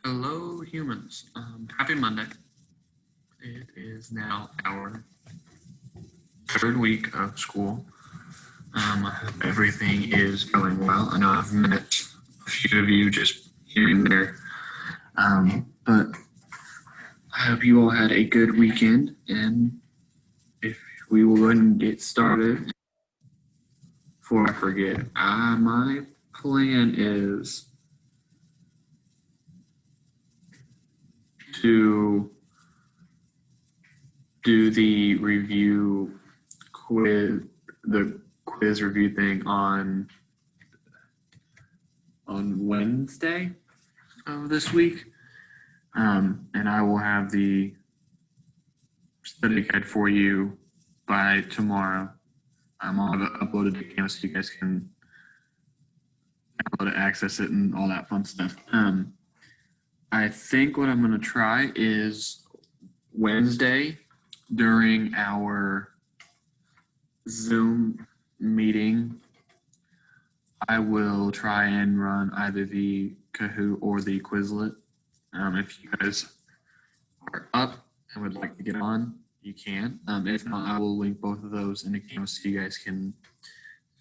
Hello, humans. Happy Monday. It is now our third week of school. I hope everything is going well. I know I've met a few of you just here and there, but I hope you all had a good weekend. And if we will go ahead and get started, before I forget, my plan is to do the review quiz, the quiz review thing on Wednesday of this week. And I will have the study guide for you by tomorrow. I'll have it uploaded to Canvas so you guys can download it, access it, and all that fun stuff. I think what I'm going to try is Wednesday during our Zoom meeting, I will try and run either the Kahoot or the Quizlet. If you guys are up and would like to get on, you can. If not, I will link both of those in the Canvas so you guys can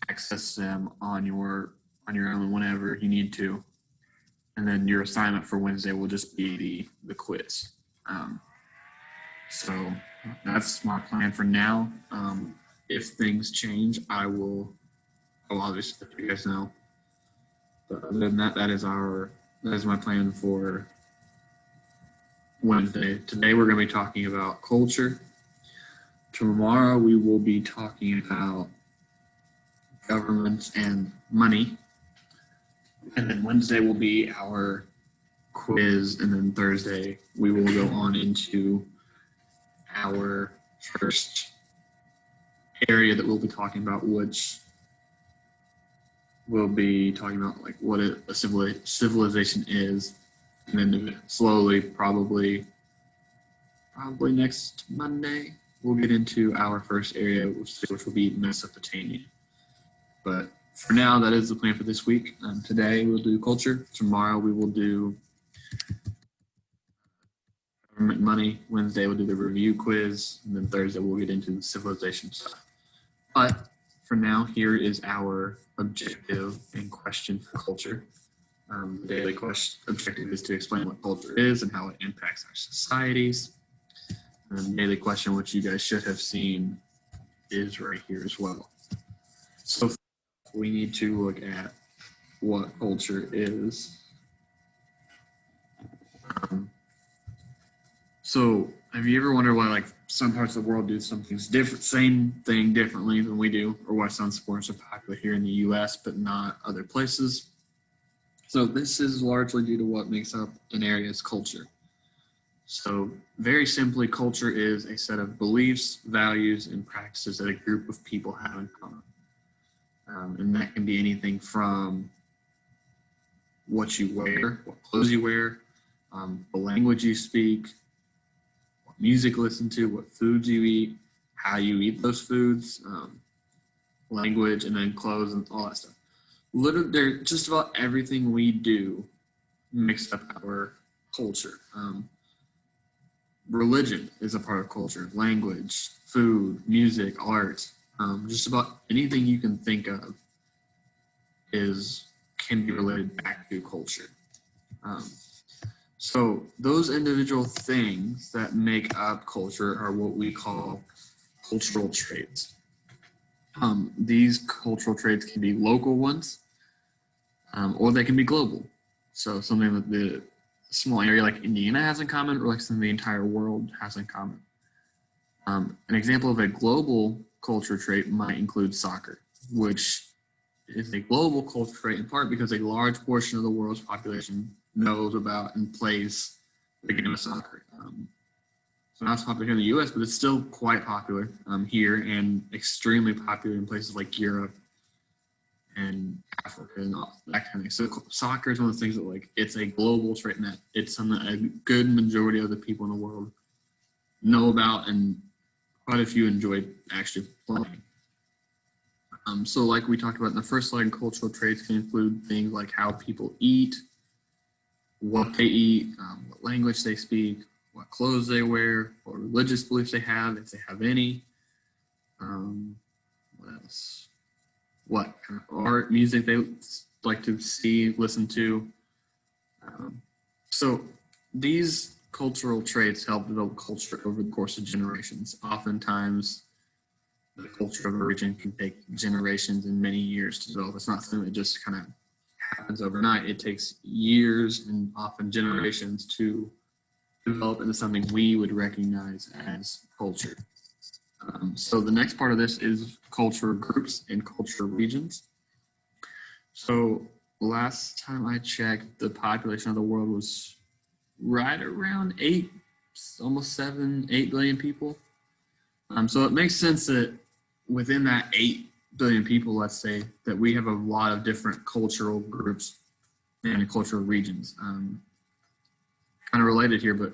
access them on your own whenever you need to. And then your assignment for Wednesday will just be the quiz. So that's my plan for now. If things change, I'll obviously let you guys know. But other than that, that is my plan for Wednesday. Today we're going to be talking about culture. Tomorrow we will be talking about governments and money. And then Wednesday will be our quiz, and then Thursday we will go on into our first area that we'll be talking about, which we'll be talking about like what a civilization is, and then slowly, probably next Monday, we'll get into our first area, which will be Mesopotamia. But for now, that is the plan for this week. Today we'll do culture. Tomorrow we will do government money. Wednesday we'll do the review quiz, and then Thursday we'll get into the civilization stuff. But for now, here is our objective and question for culture. The daily objective is to explain what culture is and how it impacts our societies. And the daily question, which you guys should have seen, is right here as well. So we need to look at what culture is. So have you ever wondered why like some parts of the world do some things different, same thing differently than we do, or why some sports are popular here in the US but not other places? So this is largely due to what makes up an area's culture. So very simply, culture is a set of beliefs, values, and practices that a group of people have in common. And that can be anything from what you wear, what clothes you wear, the language you speak, what music you listen to, what foods you eat, how you eat those foods, language, and then clothes and all that stuff. Literally, just about everything we do makes up our culture. Religion is a part of culture, language, food, music, art, just about anything you can think of can be related back to culture. So those individual things that make up culture are what we call cultural traits. These cultural traits can be local ones, or they can be global. So something that the small area like Indiana has in common, or like something the entire world has in common. An example of a global culture trait might include soccer, which is a global culture trait in part because a large portion of the world's population knows about and plays the game of soccer. So not so popular here in the US, but it's still quite popular here and extremely popular in places like Europe and Africa and all that kind of thing. So soccer is one of the things that like it's a global trait and that it's something that a good majority of the people in the world know about and quite a few enjoy actually playing. So like we talked about in the first slide, cultural traits can include things like how people eat, what they eat, what language they speak, what clothes they wear, what religious beliefs they have, if they have any. What else? What kind of art, music they like to see, listen to. So these cultural traits help develop culture over the course of generations. Oftentimes, the culture of a region can take generations and many years to develop. It's not something that just kind of happens overnight. It takes years and often generations to develop into something we would recognize as culture. So the next part of this is culture groups and culture regions. So last time I checked, the population of the world was right around 8, almost 7, 8 billion people. So it makes sense that within that 8 billion people, let's say, that we have a lot of different cultural groups and cultural regions. Kind of related here, but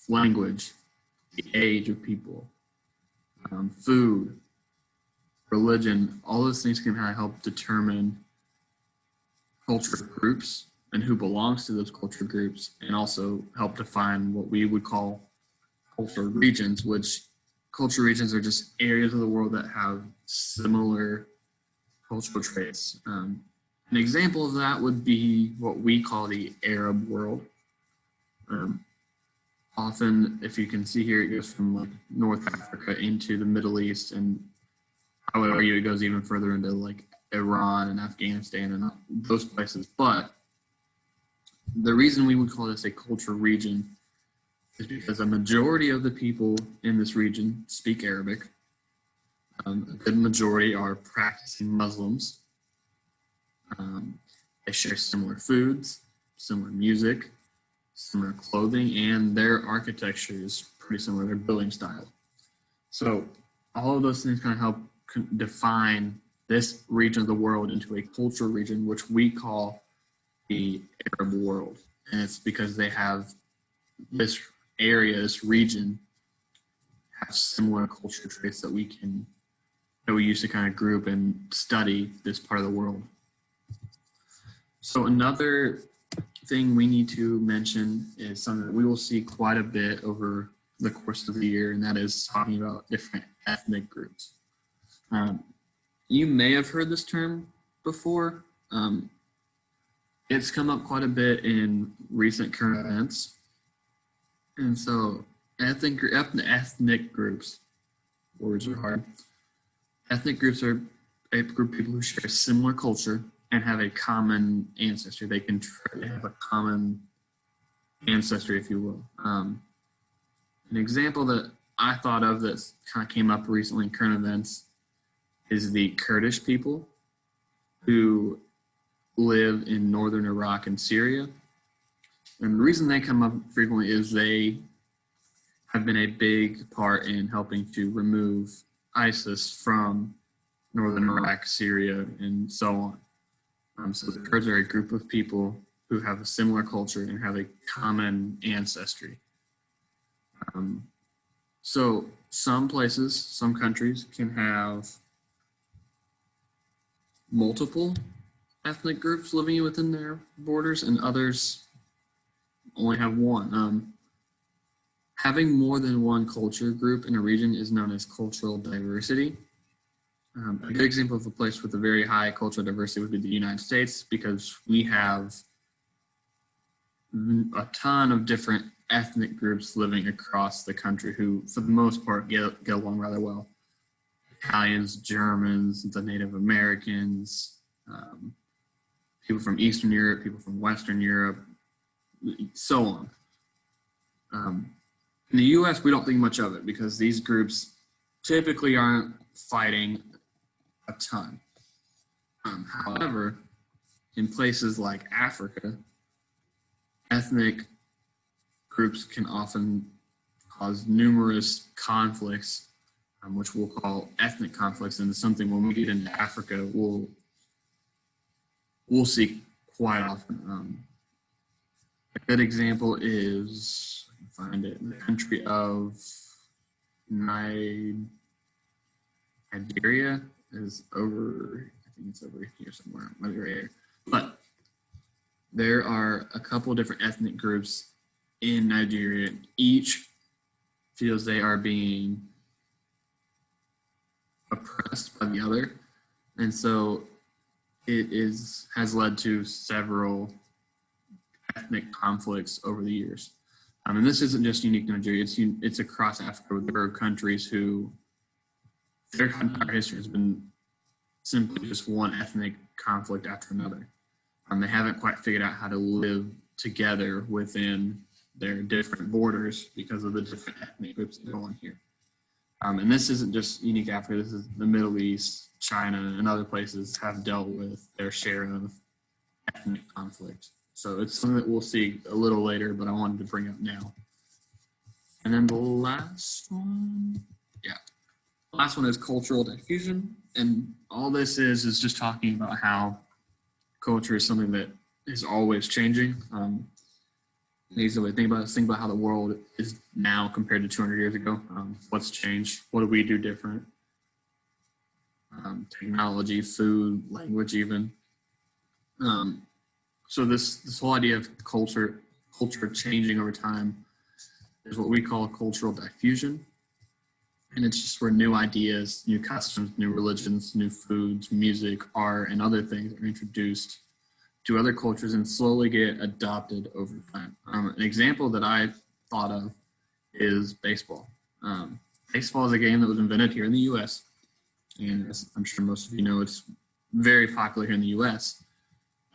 language, the age of people, food, religion, all those things can kind of help determine culture groups and who belongs to those culture groups, and also help define what we would call culture regions, which culture regions are just areas of the world that have similar cultural traits. An example of that would be what we call the Arab world. Often, if you can see here, it goes from like North Africa into the Middle East, and I would argue it goes even further into like Iran and Afghanistan and those places. But the reason we would call this a culture region is because a majority of the people in this region speak Arabic. A good majority are practicing Muslims. They share similar foods, similar music, similar clothing, and their architecture is pretty similar, their building style. So all of those things kind of help define this region of the world into a cultural region, which we call the Arab world. And it's because they have this area, this region, have similar cultural traits that we use to kind of group and study this part of the world. So another thing we need to mention is something that we will see quite a bit over the course of the year, and that is talking about different ethnic groups. You may have heard this term before. It's come up quite a bit in recent current events. And so ethnic groups, words are hard. Ethnic groups are a group of people who share a similar culture and have a common ancestry. They have a common ancestry, if you will. An example that I thought of that kind of came up recently in current events is the Kurdish people who live in northern Iraq and Syria. And the reason they come up frequently is they have been a big part in helping to remove ISIS from northern Iraq, Syria, and so on. So the Kurds are a group of people who have a similar culture and have a common ancestry. So some places, some countries can have multiple ethnic groups living within their borders, and others only have one. Having more than one culture group in a region is known as cultural diversity. A good example of a place with a very high cultural diversity would be the United States, because we have a ton of different ethnic groups living across the country who, for the most part, get along rather well. Italians, Germans, the Native Americans, people from Eastern Europe, people from Western Europe, so on. In the U.S., we don't think much of it because these groups typically aren't fighting a ton. However, in places like Africa, ethnic groups can often cause numerous conflicts, which we'll call ethnic conflicts, and it's something when we get into Africa, we'll see quite often. A good example is, I can find it, in the country of Nigeria is over, I think it's over here somewhere, might be right here. But there are a couple different ethnic groups in Nigeria. Each feels they are being oppressed by the other. And so it has led to several ethnic conflicts over the years. And this isn't just unique to Nigeria, it's across Africa. There are countries who their entire history has been simply just one ethnic conflict after another. They haven't quite figured out how to live together within their different borders because of the different ethnic groups that go on here. And this isn't just unique to Africa, this is the Middle East, China, and other places have dealt with their share of ethnic conflict. So it's something that we'll see a little later, but I wanted to bring up now. And then the last one, the last one is cultural diffusion. And all this is just talking about how culture is something that is always changing. Easily think about how the world is now compared to 200 years ago. What's changed? What do we do different? Technology, food, language, even. So this whole idea of culture changing over time is what we call cultural diffusion. And it's just where new ideas, new customs, new religions, new foods, music, art, and other things are introduced to other cultures and slowly get adopted over time. An example that I thought of is baseball. Baseball is a game that was invented here in the US. And as I'm sure most of you know, it's very popular here in the US.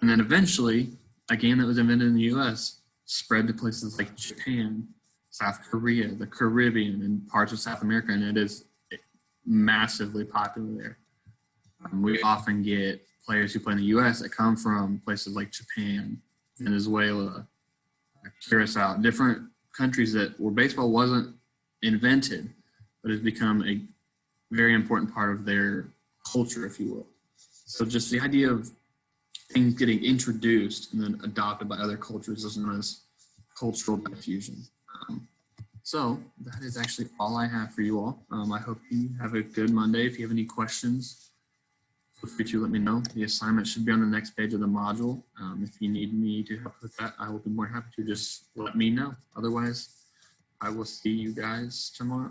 And then eventually, a game that was invented in the US spread to places like Japan, South Korea, the Caribbean, and parts of South America, and it is massively popular there. We often get players who play in the US that come from places like Japan, Venezuela, Curacao, different countries where baseball wasn't invented, but has become a very important part of their culture, if you will. So just the idea of things getting introduced and then adopted by other cultures is known as cultural diffusion. So that is actually all I have for you all. I hope you have a good Monday. If you have any questions, feel free to let me know. The assignment should be on the next page of the module. If you need me to help with that, I will be more happy to. Just let me know. Otherwise, I will see you guys tomorrow.